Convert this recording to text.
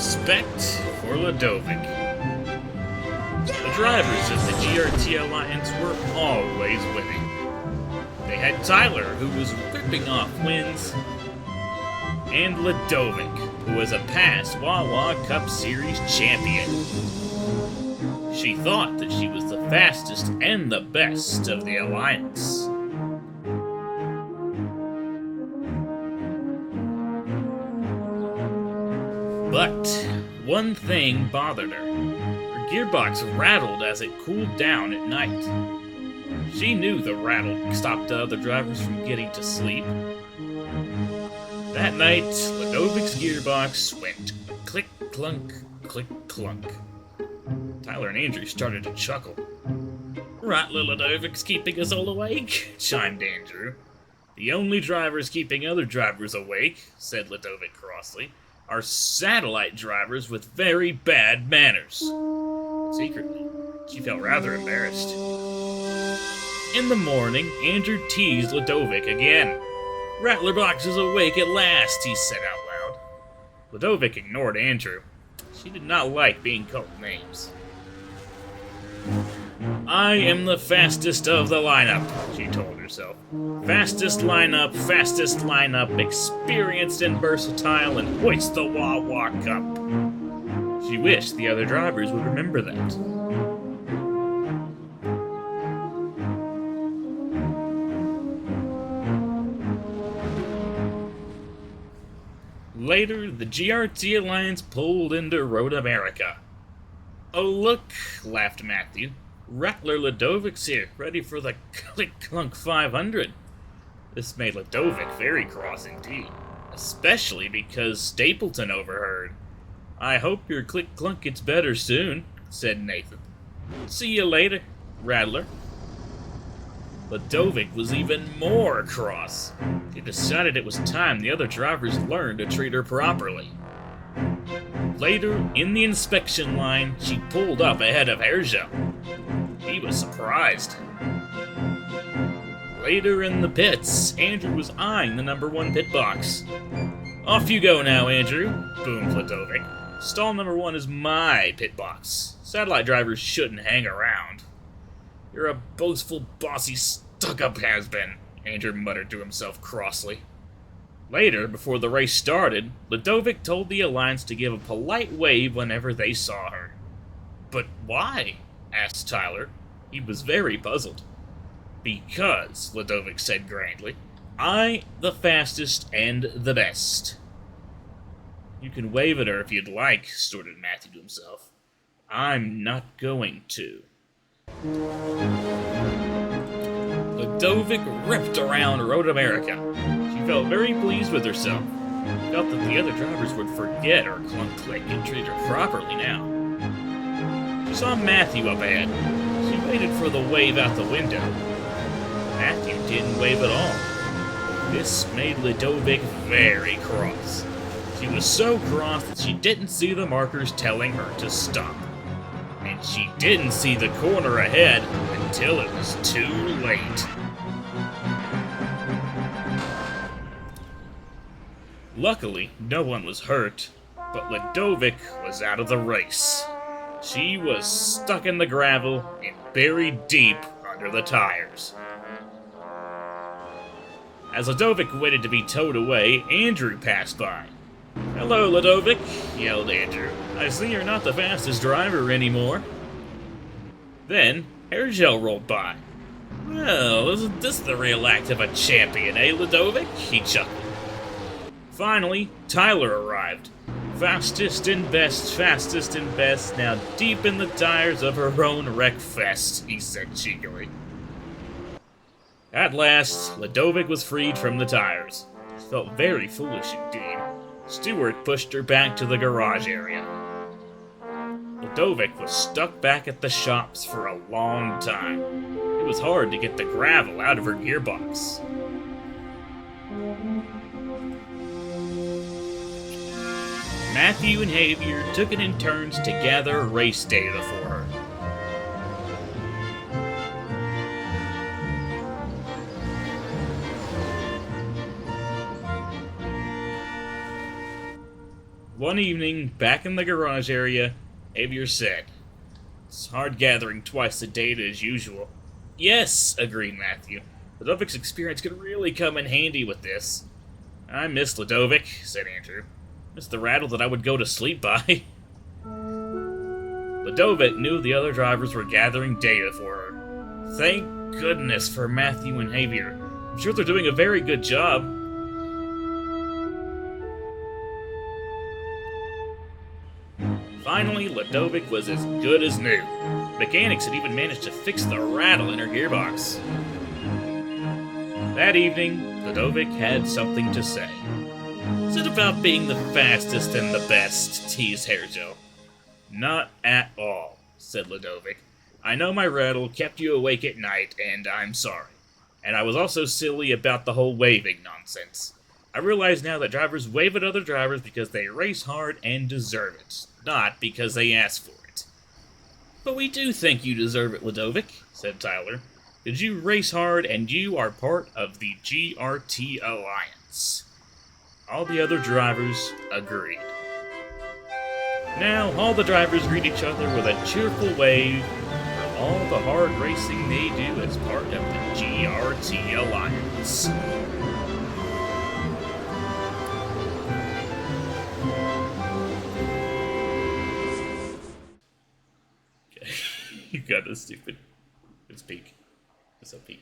Respect for Loudovick. The drivers of the GRT Alliance were always winning. They had Tyler, who was ripping off wins, and Loudovick, who was a past Wawa Cup Series champion. She thought that she was the fastest and the best of the Alliance. But one thing bothered her. Her gearbox rattled as it cooled down at night. She knew the rattle stopped the other drivers from getting to sleep. That night, Loudovick's gearbox went click-clunk, click-clunk. Tyler and Andrew started to chuckle. "Rattler Loudovick's keeping us all awake," chimed Andrew. "The only drivers keeping other drivers awake," said Loudovick crossly, "are satellite drivers with very bad manners." Secretly, she felt rather embarrassed. In the morning, Andrew teased Loudovick again. "Rattlerbox is awake at last," he said out loud. Loudovick ignored Andrew. She did not like being called names. "I am the fastest of the lineup," she told herself. Fastest lineup, experienced and versatile, and hoist the Wawa Cup." She wished the other drivers would remember that. Later, the GRT Alliance pulled into Road America. "Oh, look," laughed Matthew. "Rattler Loudovick's here, ready for the Click-Clunk 500. This made Loudovick very cross indeed, especially because Stapleton overheard. "I hope your Click-Clunk gets better soon," said Nathan. "See you later, Rattler." Loudovick was even more cross. He decided it was time the other drivers learned to treat her properly. Later, in the inspection line, she pulled up ahead of Herja. He was surprised. Later in the pits, Andrew was eyeing the number 1 pit box. "Off you go now, Andrew," boomed Loudovick. "Stall number 1 is my pit box. Satellite drivers shouldn't hang around." "You're a boastful, bossy, stuck-up has-been," Andrew muttered to himself crossly. Later, before the race started, Loudovick told the Alliance to give a polite wave whenever they saw her. "But why?" asked Tyler. He was very puzzled. "Because," Loudovick said grandly, "I the fastest and the best." "You can wave at her if you'd like," snorted Matthew to himself. "I'm not going to." Loudovick ripped around Road America. She felt very pleased with herself. She felt that the other drivers would forget her clunk-click and treat her properly now. She saw Matthew up ahead. She waited for the wave out the window. Matthew didn't wave at all. This made Loudovick very cross. She was so cross that she didn't see the markers telling her to stop. And she didn't see the corner ahead until it was too late. Luckily, no one was hurt, but Loudovick was out of the race. She was stuck in the gravel and buried deep under the tires. As Loudovick waited to be towed away, Andrew passed by. "Hello, Loudovick," yelled Andrew. "I see you're not the fastest driver anymore." Then, Hergel rolled by. "Well, isn't this the real act of a champion, eh, Loudovick?" he chuckled. Finally, Tyler arrived. Fastest and best, now deep in the tires of her own wreck fest, he said cheekily. At last, Loudovick was freed from the tires. She felt very foolish indeed. Stewart pushed her back to the garage area. Loudovick was stuck back at the shops for a long time. It was hard to get the gravel out of her gearbox. Matthew and Javier took it in turns to gather race data for her. One evening, back in the garage area, Xavier said, "It's hard gathering twice the data as usual." "Yes," agreed Matthew. "Ludovic's experience could really come in handy with this." "I miss Loudovick," said Andrew. "Miss the rattle that I would go to sleep by." Loudovick knew the other drivers were gathering data for her. Thank goodness for Matthew and Xavier. I'm sure they're doing a very good job. Finally, Loudovick was as good as new. Mechanics had even managed to fix the rattle in her gearbox. That evening, Loudovick had something to say. "Is it about being the fastest and the best?" teased Hairjo. "Not at all," said Loudovick. "I know my rattle kept you awake at night, and I'm sorry. And I was also silly about the whole waving nonsense. I realize now that drivers wave at other drivers because they race hard and deserve it, not because they ask for it." "But we do think you deserve it, Loudovick," said Tyler. "Did you race hard, and you are part of the GRT Alliance." All the other drivers agreed. Now, all the drivers greet each other with a cheerful wave for all the hard racing they do as part of the GRT Alliance. Okay, you got this stupid. It's peak. It's a peak.